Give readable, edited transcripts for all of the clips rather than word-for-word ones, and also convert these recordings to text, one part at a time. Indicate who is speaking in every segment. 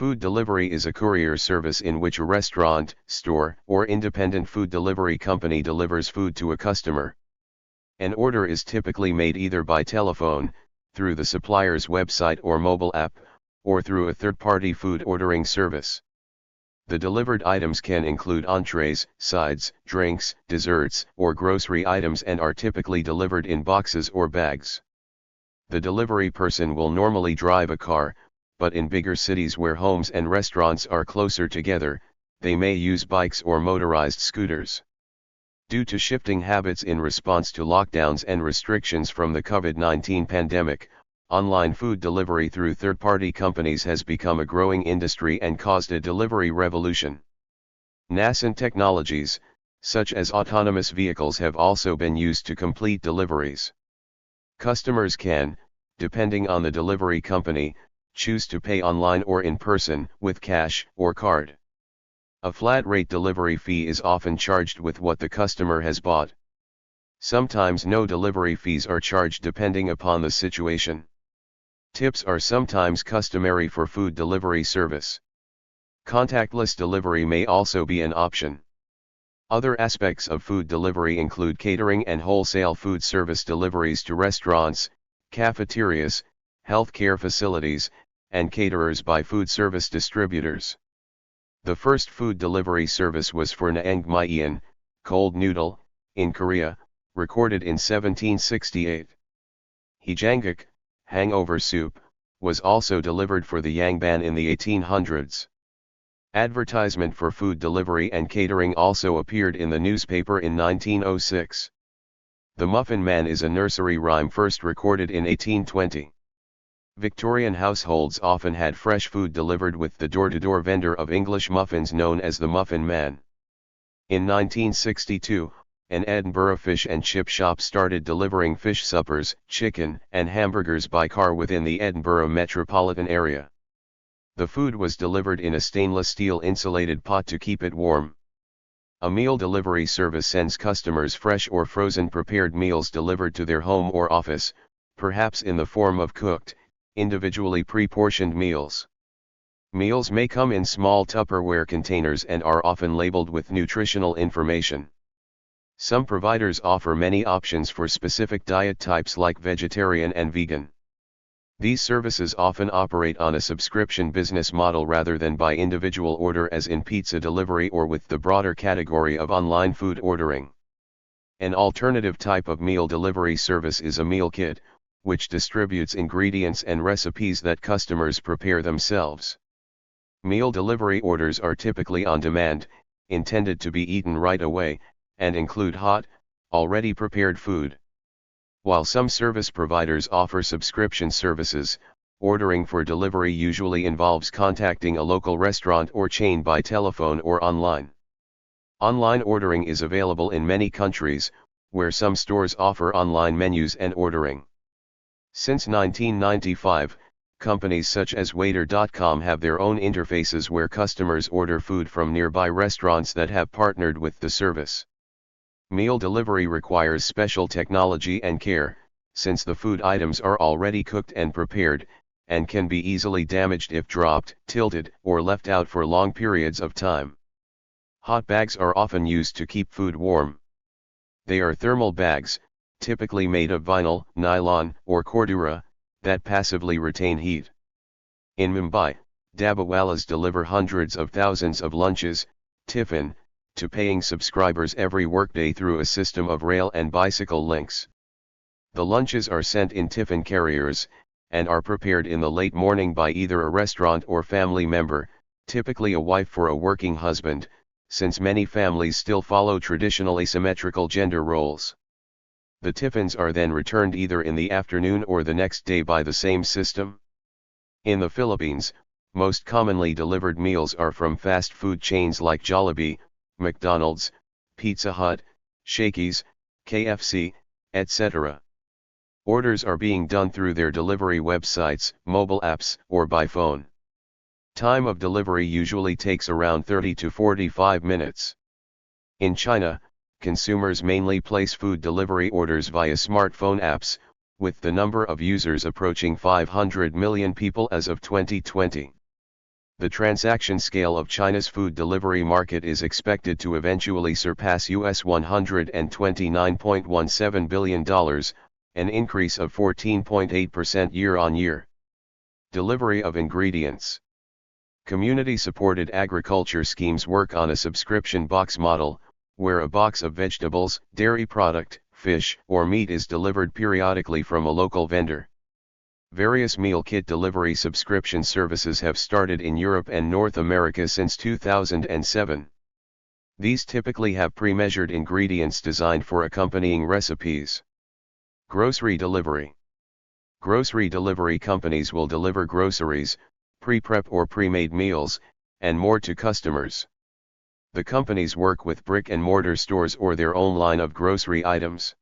Speaker 1: Food delivery is a courier service in which a restaurant, store, or independent food delivery company delivers food to a customer. An order is typically made either by telephone, through the supplier's website or mobile app, or through a third-party food ordering service. The delivered items can include entrees, sides, drinks, desserts, or grocery items and are typically delivered in boxes or bags. The delivery person will normally drive a car, but in bigger cities where homes and restaurants are closer together, they may use bikes or motorized scooters. Due to shifting habits in response to lockdowns and restrictions from the COVID-19 pandemic, online food delivery through third-party companies has become a growing industry and caused a delivery revolution. Nascent technologies, such as autonomous vehicles, have also been used to complete deliveries. Customers can, depending on the delivery company, choose to pay online or in person, with cash or card. A flat-rate delivery fee is often charged with what the customer has bought. Sometimes no delivery fees are charged depending upon the situation. Tips are sometimes customary for food delivery service. Contactless delivery may also be an option. Other aspects of food delivery include catering and wholesale food service deliveries to restaurants, cafeterias, healthcare facilities, and caterers by food service distributors. The first food delivery service was for naengmyeon, cold noodle, in Korea, recorded in 1768. Hijangak, hangover soup, was also delivered for the Yangban in the 1800s. Advertisement for food delivery and catering also appeared in the newspaper in 1906. The Muffin Man is a nursery rhyme first recorded in 1820. Victorian households often had fresh food delivered with the door-to-door vendor of English muffins known as the Muffin Man. In 1962, an Edinburgh fish and chip shop started delivering fish suppers, chicken, and hamburgers by car within the Edinburgh metropolitan area. The food was delivered in a stainless steel insulated pot to keep it warm. A meal delivery service sends customers fresh or frozen prepared meals delivered to their home or office, perhaps in the form of cooked, individually pre-portioned meals. Meals may come in small Tupperware containers and are often labeled with nutritional information. Some providers offer many options for specific diet types like vegetarian and vegan. These services often operate on a subscription business model rather than by individual order as in pizza delivery or with the broader category of online food ordering. An alternative type of meal delivery service is a meal kit, which distributes ingredients and recipes that customers prepare themselves. Meal delivery orders are typically on demand, intended to be eaten right away, and include hot, already prepared food. While some service providers offer subscription services, ordering for delivery usually involves contacting a local restaurant or chain by telephone or online. Online ordering is available in many countries, where some stores offer online menus and ordering. Since 1995, companies such as Waiter.com have their own interfaces where customers order food from nearby restaurants that have partnered with the service. Meal delivery requires special technology and care, since the food items are already cooked and prepared, and can be easily damaged if dropped, tilted, or left out for long periods of time. Hot bags are often used to keep food warm. They are thermal bags, typically made of vinyl, nylon, or cordura, that passively retain heat. In Mumbai, Dabbawalas deliver hundreds of thousands of lunches, tiffin, to paying subscribers every workday through a system of rail and bicycle links. The lunches are sent in tiffin carriers, and are prepared in the late morning by either a restaurant or family member, typically a wife or a working husband, since many families still follow traditionally symmetrical gender roles. The tiffins are then returned either in the afternoon or the next day by the same system. In the Philippines, most commonly delivered meals are from fast food chains like Jollibee, McDonald's, Pizza Hut, Shakey's, KFC, etc. Orders are being done through their delivery websites, mobile apps, or by phone. Time of delivery usually takes around 30 to 45 minutes. In China, consumers mainly place food delivery orders via smartphone apps, with the number of users approaching 500 million people as of 2020. The transaction scale of China's food delivery market is expected to eventually surpass US $129.17 billion, an increase of 14.8% year-on-year. Delivery of ingredients. Community-supported agriculture schemes work on a subscription box model, where a box of vegetables, dairy product, fish, or meat is delivered periodically from a local vendor. Various meal kit delivery subscription services have started in Europe and North America since 2007. These typically have pre-measured ingredients designed for accompanying recipes. Grocery delivery. Grocery delivery companies will deliver groceries, pre-prep or pre-made meals, and more to customers. The companies work with brick-and-mortar stores or their own line of grocery items.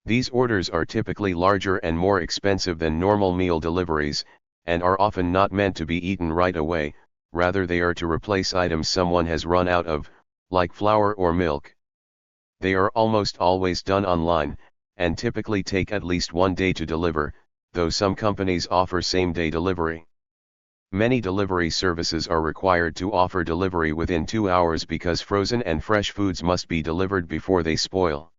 Speaker 1: These orders are typically larger and more expensive than normal meal deliveries, and are often not meant to be eaten right away, rather they are to replace items someone has run out of, like flour or milk. They are almost always done online, and typically take at least 1 day to deliver, though some companies offer same-day delivery. Many delivery services are required to offer delivery within 2 hours because frozen and fresh foods must be delivered before they spoil.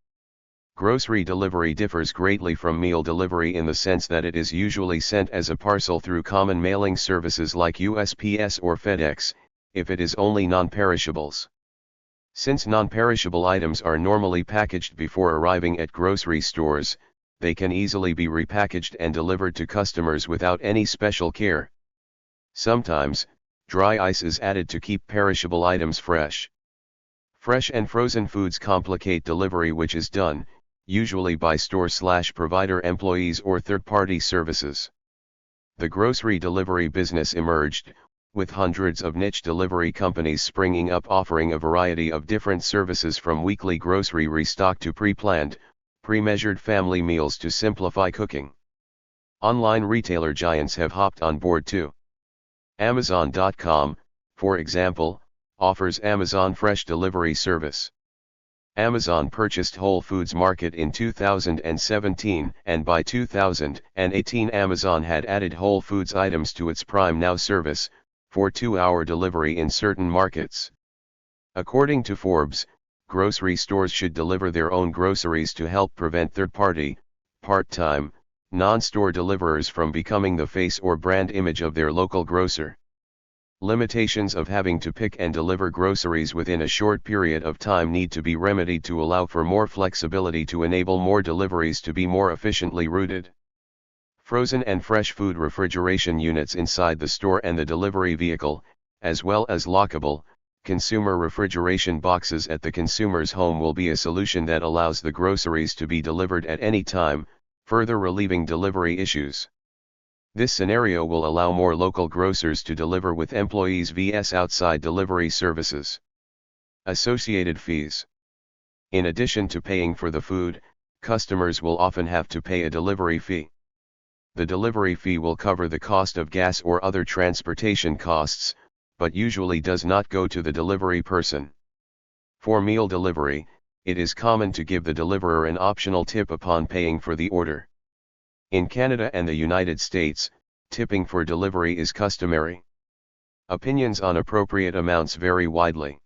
Speaker 1: Grocery delivery differs greatly from meal delivery in the sense that it is usually sent as a parcel through common mailing services like USPS or FedEx, if it is only non-perishables. Since non-perishable items are normally packaged before arriving at grocery stores, they can easily be repackaged and delivered to customers without any special care. Sometimes, dry ice is added to keep perishable items fresh. Fresh and frozen foods complicate delivery, which is done, usually by store/provider employees or third-party services. The grocery delivery business emerged, with hundreds of niche delivery companies springing up offering a variety of different services from weekly grocery restock to pre-planned, pre-measured family meals to simplify cooking. Online retailer giants have hopped on board too. Amazon.com, for example, offers Amazon Fresh delivery service. Amazon purchased Whole Foods Market in 2017, and by 2018 Amazon had added Whole Foods items to its Prime Now service, for 2-hour delivery in certain markets. According to Forbes, grocery stores should deliver their own groceries to help prevent third-party, part-time, non-store deliverers from becoming the face or brand image of their local grocer. Limitations of having to pick and deliver groceries within a short period of time need to be remedied to allow for more flexibility to enable more deliveries to be more efficiently routed. Frozen and fresh food refrigeration units inside the store and the delivery vehicle, as well as lockable, consumer refrigeration boxes at the consumer's home will be a solution that allows the groceries to be delivered at any time, further relieving delivery issues. This scenario will allow more local grocers to deliver with employees vs outside delivery services. Associated fees. In addition to paying for the food, customers will often have to pay a delivery fee. The delivery fee will cover the cost of gas or other transportation costs, but usually does not go to the delivery person. For meal delivery, it is common to give the deliverer an optional tip upon paying for the order. In Canada and the United States, tipping for delivery is customary. Opinions on appropriate amounts vary widely.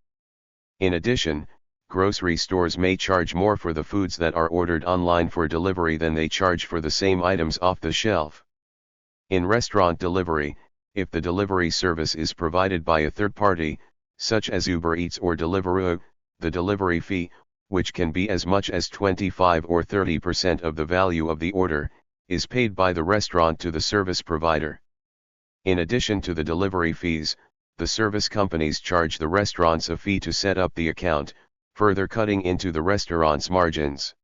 Speaker 1: In addition, grocery stores may charge more for the foods that are ordered online for delivery than they charge for the same items off the shelf. In restaurant delivery, if the delivery service is provided by a third party, such as Uber Eats or Deliveroo, the delivery fee, which can be as much as 25 or 30% of the value of the order, is paid by the restaurant to the service provider. In addition to the delivery fees, the service companies charge the restaurants a fee to set up the account, further cutting into the restaurant's margins.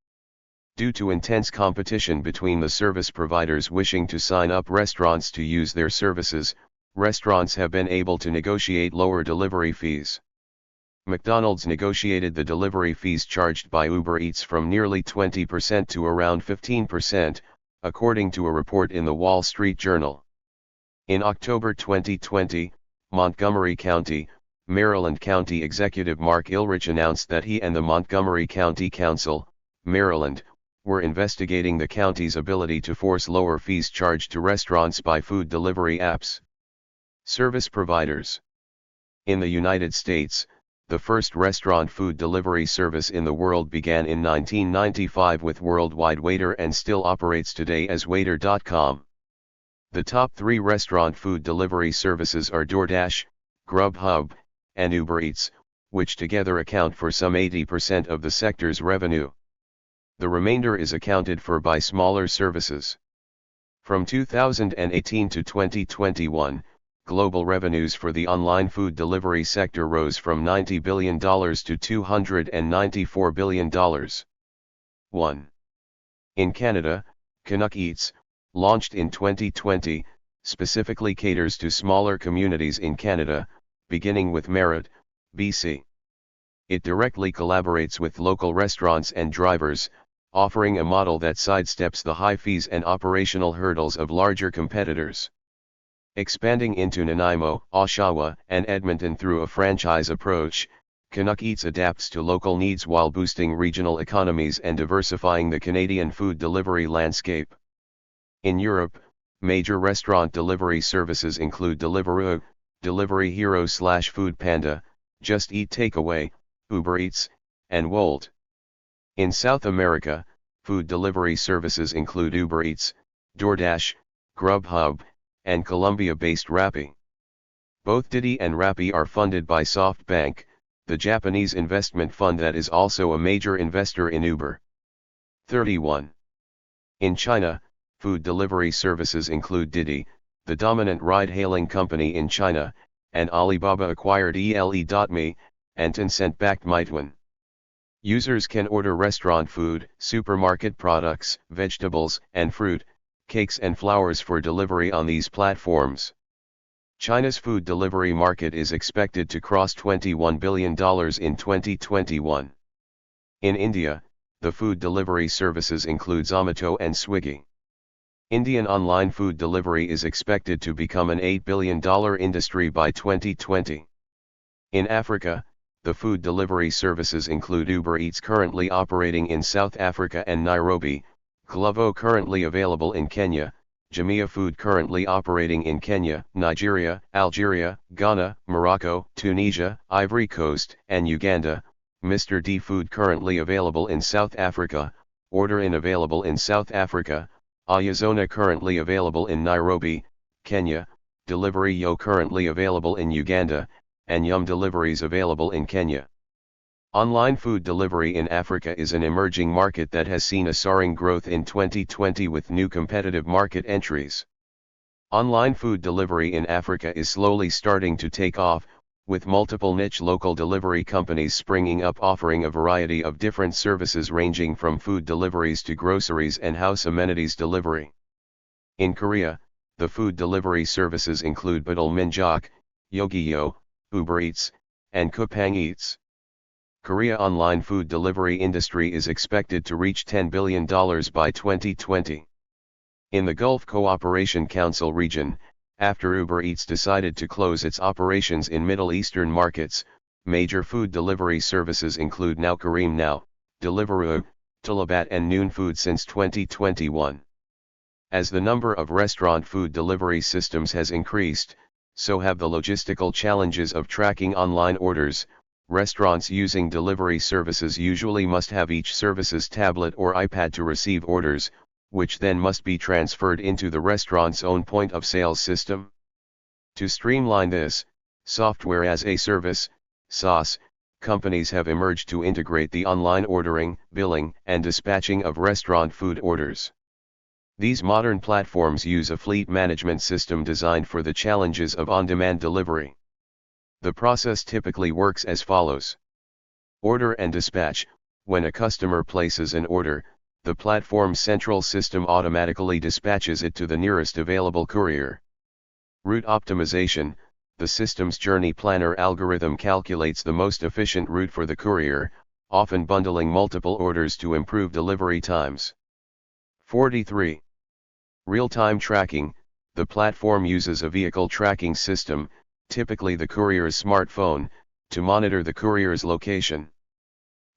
Speaker 1: Due to intense competition between the service providers wishing to sign up restaurants to use their services, restaurants have been able to negotiate lower delivery fees. McDonald's negotiated the delivery fees charged by Uber Eats from nearly 20% to around 15%, according to a report in the Wall Street Journal. In October 2020, Montgomery County, Maryland County Executive Mark Ilrich announced that he and the Montgomery County Council, Maryland, were investigating the county's ability to force lower fees charged to restaurants by food delivery apps. Service providers. In the United States, the first restaurant food delivery service in the world began in 1995 with Worldwide Waiter and still operates today as Waiter.com. The top 3 restaurant food delivery services are DoorDash, Grubhub, and Uber Eats, which together account for some 80% of the sector's revenue. The remainder is accounted for by smaller services. From 2018 to 2021, global revenues for the online food delivery sector rose from $90 billion to $294 billion. 1. In Canada, Canuck Eats, launched in 2020, specifically caters to smaller communities in Canada, beginning with Merritt, BC. It directly collaborates with local restaurants and drivers, offering a model that sidesteps the high fees and operational hurdles of larger competitors. Expanding into Nanaimo, Oshawa, and Edmonton through a franchise approach, Canuck Eats adapts to local needs while boosting regional economies and diversifying the Canadian food delivery landscape. In Europe, major restaurant delivery services include Deliveroo, Delivery Hero/Foodpanda, Just Eat Takeaway, Uber Eats, and Wolt. In South America, food delivery services include Uber Eats, DoorDash, Grubhub, and Colombia-based Rappi. Both Didi and Rappi are funded by SoftBank, the Japanese investment fund that is also a major investor in Uber. 31. In China, food delivery services include Didi, the dominant ride-hailing company in China, and Alibaba acquired ele.me, and Tencent-backed Meituan. Users can order restaurant food, supermarket products, vegetables, and fruit, cakes and flowers for delivery on these platforms. China's food delivery market is expected to cross $21 billion in 2021. In India, the food delivery services include Zomato and Swiggy. Indian online food delivery is expected to become an $8 billion industry by 2020. In Africa, the food delivery services include Uber Eats currently operating in South Africa and Nairobi, Glovo currently available in Kenya, Jamia Food currently operating in Kenya, Nigeria, Algeria, Ghana, Morocco, Tunisia, Ivory Coast, and Uganda, Mr. D Food currently available in South Africa, Order-In available in South Africa, Ayazona currently available in Nairobi, Kenya, Delivery Yo currently available in Uganda, and Yum Deliveries available in Kenya. Online food delivery in Africa is an emerging market that has seen a soaring growth in 2020 with new competitive market entries. Online food delivery in Africa is slowly starting to take off, with multiple niche local delivery companies springing up offering a variety of different services ranging from food deliveries to groceries and house amenities delivery. In Korea, the food delivery services include Badal Minjak, Yogiyo, Uber Eats, and Coupang Eats. Korea online food delivery industry is expected to reach $10 billion by 2020. In the Gulf Cooperation Council region, after Uber Eats decided to close its operations in Middle Eastern markets, major food delivery services include Now Careem Now, Deliveroo, Talabat and Noon Food since 2021. As the number of restaurant food delivery systems has increased, so have the logistical challenges of tracking online orders. Restaurants using delivery services usually must have each service's tablet or iPad to receive orders, which then must be transferred into the restaurant's own point-of-sale system. To streamline this, software as a service, SaaS, companies have emerged to integrate the online ordering, billing, and dispatching of restaurant food orders. These modern platforms use a fleet management system designed for the challenges of on-demand delivery. The process typically works as follows. Order and dispatch. When a customer places an order, the platform's central system automatically dispatches it to the nearest available courier. Route optimization. The system's journey planner algorithm calculates the most efficient route for the courier, often bundling multiple orders to improve delivery times. 43. Real-time tracking. The platform uses a vehicle tracking system, typically the courier's smartphone, to monitor the courier's location.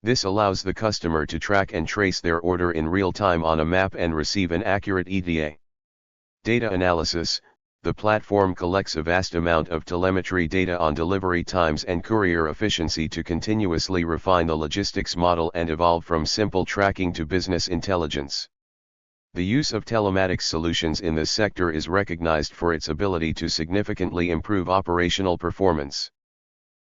Speaker 1: This allows the customer to track and trace their order in real time on a map and receive an accurate ETA. Data analysis. The platform collects a vast amount of telemetry data on delivery times and courier efficiency to continuously refine the logistics model and evolve from simple tracking to business intelligence. The use of telematics solutions in this sector is recognized for its ability to significantly improve operational performance.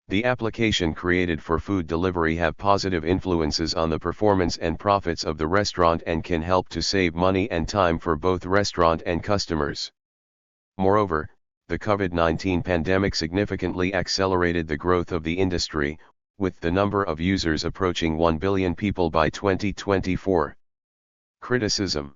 Speaker 1: The application created for food delivery have positive influences on the performance and profits of the restaurant and can help to save money and time for both restaurant and customers. Moreover, the COVID-19 pandemic significantly accelerated the growth of the industry, with the number of users approaching 1 billion people by 2024. Criticism.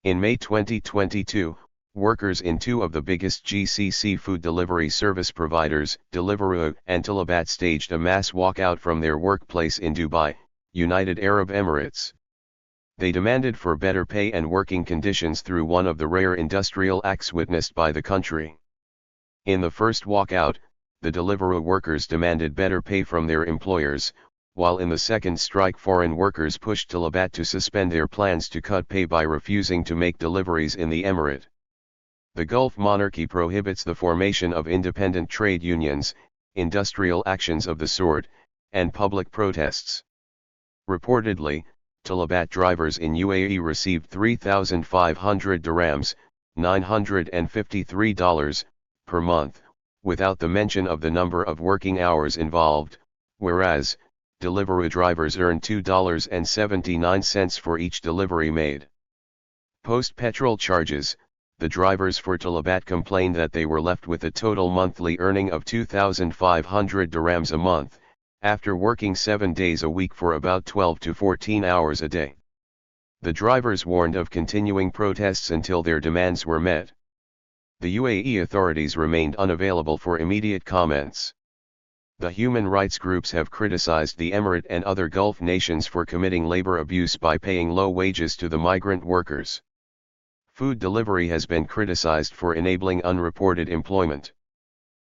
Speaker 1: In May 2022, workers in two of the biggest GCC food delivery service providers, Deliveroo and Talabat, staged a mass walkout from their workplace in Dubai, United Arab Emirates. They demanded for better pay and working conditions through one of the rare industrial acts witnessed by the country. In the first walkout, the Deliveroo workers demanded better pay from their employers, while in the second strike foreign workers pushed Talabat to suspend their plans to cut pay by refusing to make deliveries in the emirate. The Gulf monarchy prohibits the formation of independent trade unions, industrial actions of the sort, and public protests. Reportedly, Talabat drivers in UAE received 3,500 dirhams, $953, per month, without the mention of the number of working hours involved, whereas, Deliveroo drivers earned $2.79 for each delivery made. Post-petrol charges, the drivers for Talabat complained that they were left with a total monthly earning of 2,500 dirhams a month, after working 7 days a week for about 12 to 14 hours a day. The drivers warned of continuing protests until their demands were met. The UAE authorities remained unavailable for immediate comments. The human rights groups have criticized the emirate and other Gulf nations for committing labor abuse by paying low wages to the migrant workers. Food delivery has been criticized for enabling unreported employment.